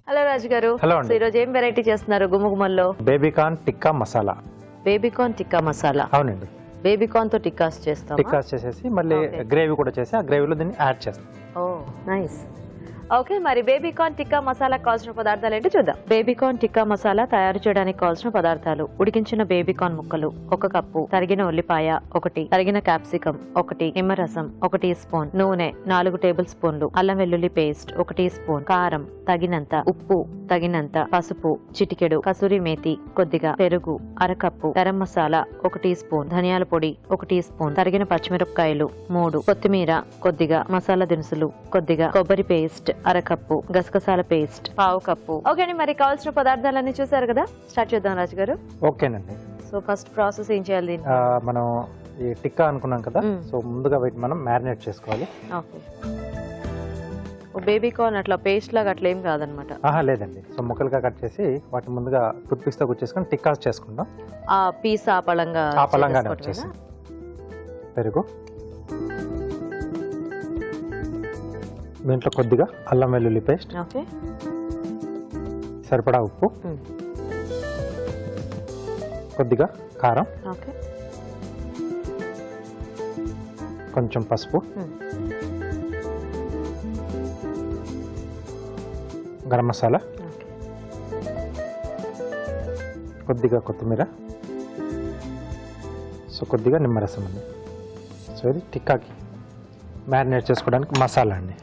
Hello రాజు గారు, ఈ రోజు ఏం వెరైటీ చేస్తున్నారు గుమగుమల్లో? బేబీకార్న్ టిక్కా మసాలా. బేబీకార్న్ టిక్కా మసాలా. అవునండి, బేబీకార్న్ తో టిక్కాస్ చేస్తాం. టిక్కాస్ చేసేసి మళ్ళీ గ్రేవీ కూడా చేసి ఆ గ్రేవీలో దీన్ని యాడ్ చేస్తాం. ఓ నైస్. ఓకే, మరి బేబీకార్న్ టిక్కా మసాలా కావాల్సిన పదార్థాలు ఏంటి చూద్దాం. బేబీకార్న్ టిక్కా మసాలా తయారు చేయడానికి కావాల్సిన పదార్థాలు: ఉడికించిన బేబీకార్న్ ముక్కలు 1 కప్పు, తరిగిన ఉల్లిపాయ 1, తరిగిన క్యాప్సికం 1, నిమ్మరసం 1 టీ స్పూన్, నూనె 4 టేబుల్ స్పూన్లు, అల్లం వెల్లుల్లి పేస్ట్ 1 టీ స్పూన్, కారం తగినంత, ఉప్పు తగినంత, పసుపు చిటికెడు, కసూరి మేతి కొద్దిగా, పెరుగు 1/2 cup, garam masala 1 teaspoon, ధనియాల పొడి 1 టీ స్పూన్, తరిగిన పచ్చిమిరపకాయలు 3, కొత్తిమీర కొద్దిగా, మసాలా దినుసులు కొద్దిగా, కొబ్బరి పేస్ట్ 1/2 కప్పు, గసగసాల పేస్ట్ 1/2 కప్పు. ఓకే అండి, మరి కావాల్సిన పదార్థాలన్నీ చూసారు కదా, స్టార్ట్ చేద్దాం రాజు గారు. ఓకేనండి. సో ఫస్ట్ ప్రాసెస్ ఏం చేయాలి? మనం ఈ టిక్కా అనుకున్నాం కదా, సో ముందుగా వీటిని మనం మ్యారినేట్ చేసుకోవాలి. ఓకే, బేబీకార్న్ అట్లా పేస్ట్ లాగా అట్లా ఏం కాదనమాట? లేదండి. సో ముక్కలుగా కట్ చేసి వాటిని ముందుగా టూత్ పిక్స్ తో గుచ్చేసుకొని టిక్కాస్ చేసుకుందాం. ఆ పీస్ ఆ పళంగానే వచ్చేసి పెరుగు, దీంట్లో కొద్దిగా అల్లం వెల్లుల్లి పేస్ట్, సరిపడా ఉప్పు, కొద్దిగా కారం, కొంచెం పసుపు, గరం మసాలా, కొద్దిగా కొత్తిమీర, సో కొద్దిగా నిమ్మరసం అండి. సో ఇది టిక్కాకి మ్యారినేట్ చేసుకోవడానికి మసాలా అండి.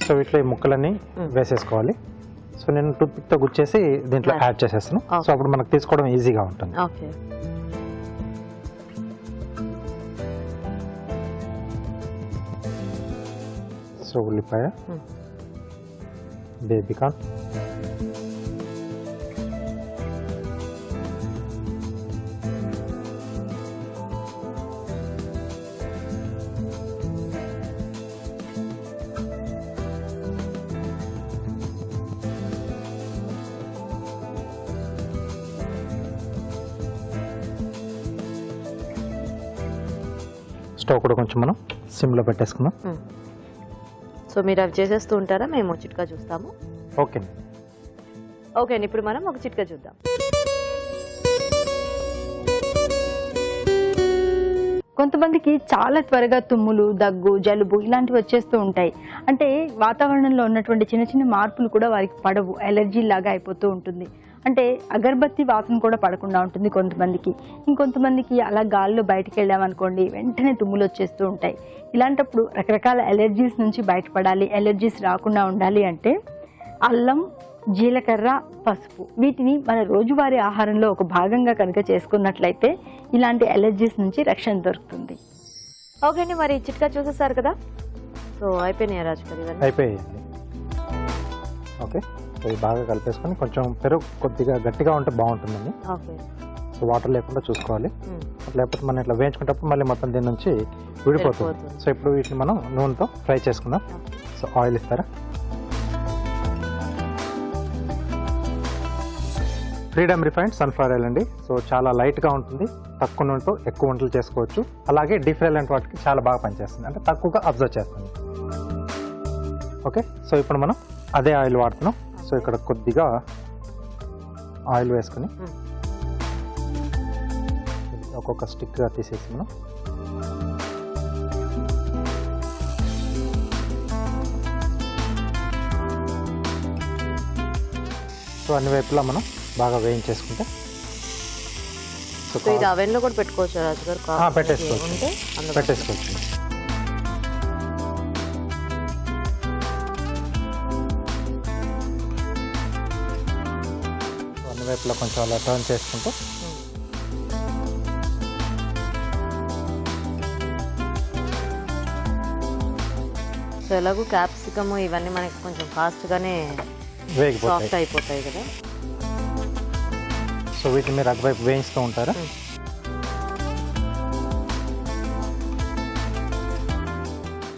సో వీటిలో ఈ ముక్కలన్నీ వేసేసుకోవాలి. సో నేను టూత్ పిక్ తో గుచ్చేసి దీంట్లో యాడ్ చేసేస్తాను. సో అప్పుడు మనకు తీసుకోవడం ఈజీగా ఉంటుంది. సో ఉల్లిపాయ, బేబీకార్న్, స్టవ్ కూడా కొంచెం మనం సిమ్లో పెట్టేసుకుందాం. సో మీరు అవి చేసేస్తూ ఉంటారా? మేము చిట్కా చూస్తాము. ఓకే ఓకే అండి, ఇప్పుడు మనం ఒక చిట్కా చూద్దాం. కొంతమందికి చాలా త్వరగా తుమ్ములు, దగ్గు, జలుబు ఇలాంటివి వచ్చేస్తూ ఉంటాయి. అంటే వాతావరణంలో ఉన్నటువంటి చిన్న చిన్న మార్పులు కూడా వారికి పడవు, ఎలర్జీ లాగా అయిపోతూ ఉంటుంది. అంటే అగరబత్తి వాసన కూడా పడకుండా ఉంటుంది కొంతమందికి. ఇంకొంతమందికి అలా గాల్లో బయటకు వెళ్ళామనుకోండి వెంటనే తుమ్ములు వచ్చేస్తూ ఉంటాయి. ఇలాంటప్పుడు రకరకాల ఎలర్జీస్ నుంచి బయటపడాలి, ఎలర్జీస్ రాకుండా ఉండాలి అంటే అల్లం, జీలకర్ర, పసుపు వీటిని మన రోజువారీ ఆహారంలో ఒక భాగంగా కనుక చేసుకున్నట్లయితే ఇలాంటి ఎలర్జీస్ నుంచి రక్షణ దొరుకుతుంది. ఓకే అండి, మరి చిట్కా చూసేసారు కదా. సో అయిపోయినాయి రాజు గారు? అయిపోయాయండి. ఓకే, సో ఇది బాగా కలిపేసుకొని కొంచెం పెరుగు కొద్దిగా గట్టిగా ఉంటే బాగుంటుందండి. సో వాటర్ లేకుండా చూసుకోవాలి, లేకపోతే మనం ఇట్లా వేయించుకునేటప్పుడు మళ్ళీ మొత్తం దీని నుంచి విడిపోతుంది. సో ఇప్పుడు వీటిని మనం నూనెతో ఫ్రై చేసుకుందాం. సో ఆయిల్ ఇస్తారా? ఫ్రీడమ్ రిఫైన్డ్ సన్ఫ్లవర్ ఆయిల్ అండి. సో చాలా లైట్గా ఉంటుంది, తక్కువ నూనెతో ఎక్కువ వంటలు చేసుకోవచ్చు. అలాగే డీప్ ఫ్రై లాంటి వాటికి చాలా బాగా పనిచేస్తుంది, అంటే తక్కువగా అబ్జర్వ్ చేస్తుంది. ఓకే, సో ఇప్పుడు మనం అదే ఆయిల్ వాడుతున్నాం. సో ఇక్కడ కొద్దిగా ఆయిల్ వేసుకుని ఒక్కొక్క స్టిక్గా తీసేసి మనం సో అన్ని వైపులా మనం బాగా వేయించేసుకుంటే ఇది అవెన్లో కూడా పెట్టుకోవచ్చు రాజు గారు? పెట్టేసుకోవచ్చు. అన్ని వైపులా కొంచెం అలా టర్న్ చేసుకుంటూ సో ఎలాగో క్యాప్సికమ్ ఇవన్నీ మనకి కొంచెం ఫాస్ట్గానే సాఫ్ట్ అయిపోతాయి కదా. సో వీటిని మీరు అటువైపు వేయిస్తూ ఉంటారా?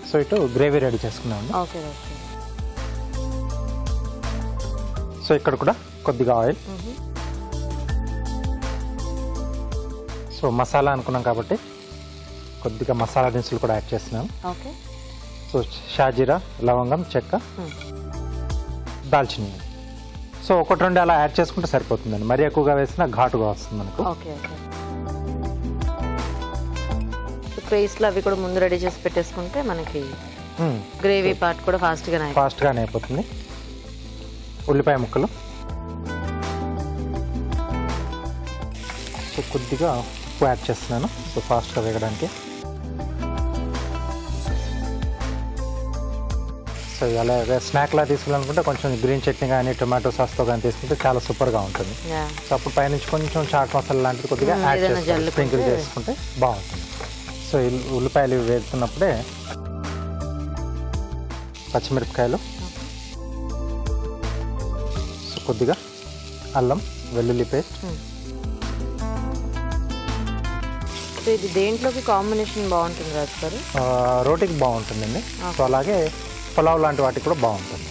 సో ఇటు గ్రేవీ రెడీ చేసుకున్నాము. Okay okay. సో ఇక్కడ కూడా కొద్దిగా ఆయిల్. సో మసాలా అనుకున్నాం కాబట్టి కొద్దిగా మసాలా దినుసులు కూడా యాడ్ చేస్తున్నాను. ఓకే. సో షాజీరా, లవంగం, చెక్క, దాల్చిని. సో ఒకటి రెండు అలా యాడ్ చేసుకుంటే సరిపోతుందండి. మరీ ఎక్కువగా వేసినా ఘాటుగా వస్తుంది మనకు. Okay okay. పేస్ట్లు అవి కూడా ముందు రెడీ చేసి పెట్టేసుకుంటే మనకి గ్రేవీ పార్ట్ కూడా ఫాస్ట్గానే అయిపోతుంది. ఉల్లిపాయ ముక్కలు, సో కొద్దిగా ఉప్పు యాడ్ చేస్తున్నాను సో ఫాస్ట్గా వేగడానికి. సో అలాగే స్నాక్లా తీసుకోవాలనుకుంటే కొంచెం గ్రీన్ చట్నీ కానీ టొమాటో సాస్తో కానీ తీసుకుంటే చాలా సూపర్గా ఉంటుంది. సో అప్పుడు పైనుంచి కొంచెం చాట్ మసాలా లాంటిది కొద్దిగా యాడ్ చేసి స్ప్రింకిల్ చేసుకుంటే బాగుంటుంది. సో ఉల్లిపాయలు వేస్తున్నప్పుడే పచ్చిమిరపకాయలు, సో కొద్దిగా అల్లం వెల్లుల్లి పేస్ట్. ఇది దేంట్లోకి కాంబినేషన్ బాగుంటుంది రాజు గారు? రోటీకి బాగుంటుందండి. సో అలాగే పులావ్ లాంటి వాటికి కూడా బాగుంటుంది.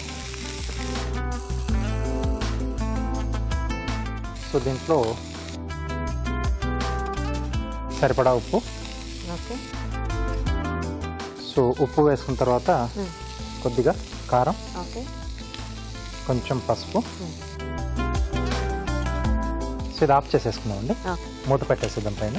సో దీంట్లో సరిపడా ఉప్పు. ఓకే. సో ఉప్పు వేసుకున్న తర్వాత కొద్దిగా కారం, ఓకే, కొంచెం పసుపు. సో ఇది ఆఫ్ చేసేసుకున్నామండి. మూత పెట్టేసేద్దాం పైన.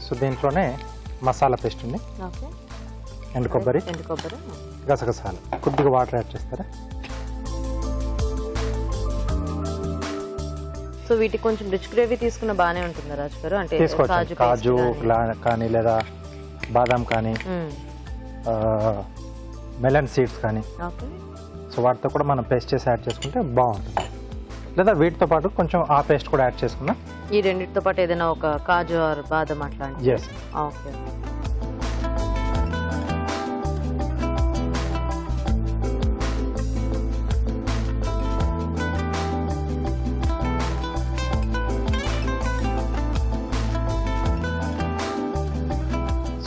సో దీంట్లోనే మసాలా పేస్ట్ ఉంది. ఓకే. ఎండు కొబ్బరి, గసగసాలు, కొద్దిగా వాటర్ యాడ్ చేస్తారా? సో వీటికి కొంచెం రిచ్ గ్రేవీ తీసుకున్న బాగానే ఉంటుందా రాజు గారు? అంటే తీసుకోవచ్చు. కాజు కానీ లేదా బాదాం కానీ మెలన్ సీడ్స్ కానీ, సో వాటితో కూడా మనం పేస్ట్ చేసి యాడ్ చేసుకుంటే బాగుంటుంది. లేదా వీటితో పాటు కొంచెం ఆ పేస్ట్ కూడా యాడ్ చేసుకున్నా. ఈ రెండింటితో పాటు ఏదైనా ఒక కాజు ఆర్ బాదం అట్లాంటి. ఓకే.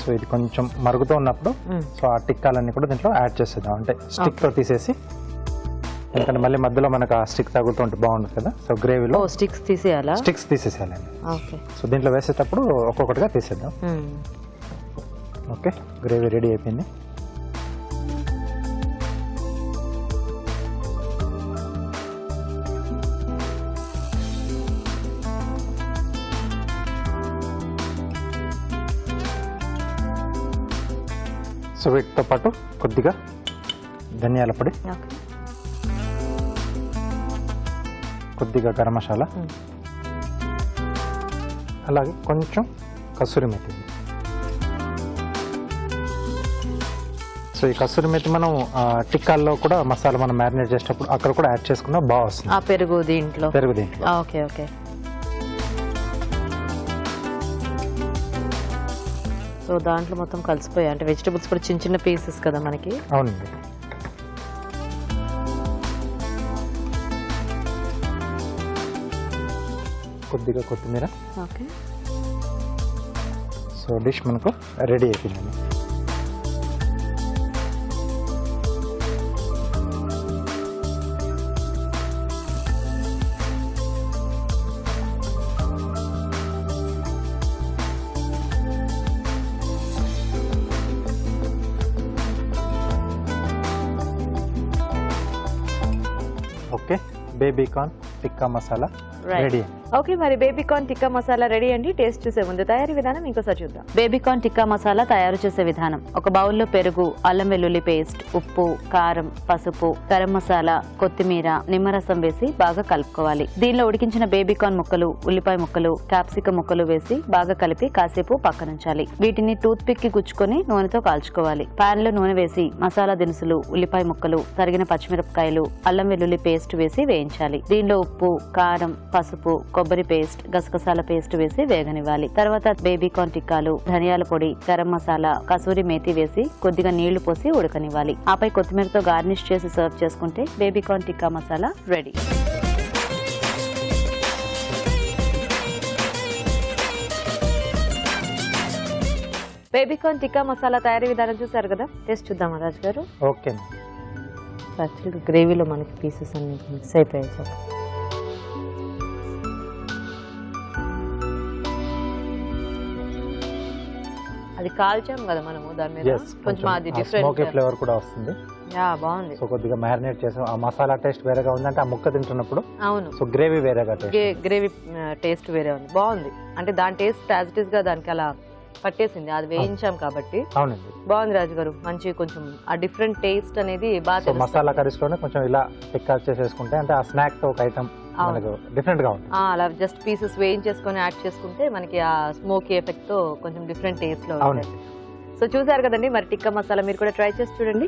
సో ఇది కొంచెం మరుగుతూ ఉన్నప్పుడు సో ఆ టిక్కాలన్నీ కూడా దీంట్లో యాడ్ చేసేద్దాం. అంటే స్టిక్తో తీసేసి, ఎందుకంటే మళ్ళీ మధ్యలో మనకు ఆ స్టిక్ తగులుతుంటే బాగుంటుంది కదా. సో గ్రేవీలో స్టిక్స్ తీసేసేయాలండి. సో దీంట్లో వేసేటప్పుడు ఒక్కొక్కటిగా తీసేద్దాం. ఓకే, గ్రేవీ రెడీ అయిపోయింది. సో వీటితో పాటు కొద్దిగా ధనియాల పొడి, కొద్దిగా గరం మసాలా, అలాగే కొంచెం కసూరి మేతి. సో ఈ కసూరి మేతి మనం టిక్కాల్లో కూడా మసాలా మనం మ్యారినేట్ చేసేటప్పుడు అక్కడ కూడా యాడ్ చేసుకున్నా బాగా వస్తుంది. పెరుగు దీంట్లో. Okay okay. సో దాంట్లో మొత్తం కలిసిపోయాయి. అంటే వెజిటబుల్స్ కూడా చిన్న చిన్న పీసెస్ కదా మనకి. అవునండి. కొద్దిగా కొత్తిమీర. ఓకే. సో డిష్ మనకు రెడీ అయిపోయిందండి. Okay, baby corn tikka masala ready. Okay, మరి బేబీకార్న్ టిక్కా మసాలా రెడీ అండి. టేస్ట్ చూసే ముందు తయారీ విధానం ఇంకోసారి చూద్దాం. బేబీకార్న్ టిక్కా మసాలా తయారు చేసే విధానం: ఒక బౌల్లో పెరుగు, అల్లం వెల్లుల్లి పేస్ట్, ఉప్పు, కారం, పసుపు, గరం మసాలా, కొత్తిమీర, నిమ్మరసం వేసి బాగా కలుపుకోవాలి. దీనిలో ఉడికించిన బేబీకార్న్ ముక్కలు, ఉల్లిపాయ ముక్కలు, క్యాప్సికం ముక్కలు వేసి బాగా కలిపి కాసేపు పక్కనుంచాలి. వీటిని టూత్ పిక్ కి గుచ్చుకొని నూనెతో కాల్చుకోవాలి. పాన్ లో నూనె వేసి మసాలా దినుసులు, ఉల్లిపాయ ముక్కలు, తరిగిన పచ్చిమిరపకాయలు, అల్లం వెల్లుల్లి పేస్ట్ వేసి వేయించాలి. దీనిలో ఉప్పు, కారం, పసుపు, కొబ్బరి పేస్ట్, గసగసాల పేస్ట్ వేసి వేగనివ్వాలి. తర్వాత బేబీకార్న్ టిక్కాలు, ధనియాల పొడి, గరం మసాలా, కసూరి మేతి వేసి కొద్దిగా నీళ్లు పోసి ఉడకనివ్వాలి. ఆపై కొత్తిమీరతో గార్నిష్ చేసి సర్వ్ చేసుకుంటే baby corn tikka masala ready. Baby corn tikka masala తయారీ విధానం చూసారు కదా, టేస్ట్ చూద్దామా రాజు గారు? ఓకే యాక్చువల్లీ గ్రేవీలో మనకి పీసెస్ అన్ని మిక్స్ అయిపోయాయి సార్. అది కాల్చాం కదా మనము దాని మీద, కొంచెం అది స్మోకీ డిఫరెంట్. ఫ్లేవర్ కూడా వస్తుంది. యా బాగుంది. సో కొద్దిగా మ్యారినేట్ చేసాం, ఆ మసాలా టేస్ట్ వేరేగా ఉందంటే ఆ ముక్క తింటున్నప్పుడు. అవును, సో గ్రేవీ వేరేగా టేస్ట్. గ్రేవీ టేస్ట్ వేరే ఉంది, బాగుంది. అంటే దాని టేస్ట్ యాజ్ ఇట్ ఈస్ గా దానికి అలా పట్టేసింది, అది వేయించాం కాబట్టి. అవునండి, బాగుంది రాజు గారు, మంచి కొంచెం ఆ డిఫరెంట్ టేస్ట్ అనేది బాగా సో మసాలా కర్రీస్ లోనే కొంచెం ఇలా టిక్కా చేసేసుకుంటే అంటే ఆ స్నాక్ తో ఒక ఐటమ్ మనకు డిఫరెంట్ గా ఉంటుంది. అలా జస్ట్ పీసెస్ వేయించేసుకొని యాడ్ చేసుకుంటే మనకి ఆ స్మోకీ ఎఫెక్ట్ తో కొంచెం డిఫరెంట్ టేస్ట్ లో ఉంటుంది. సో చూసారు కదండి, మరి టిక్కా మసాలా మీరు కూడా ట్రై చేసి చూడండి.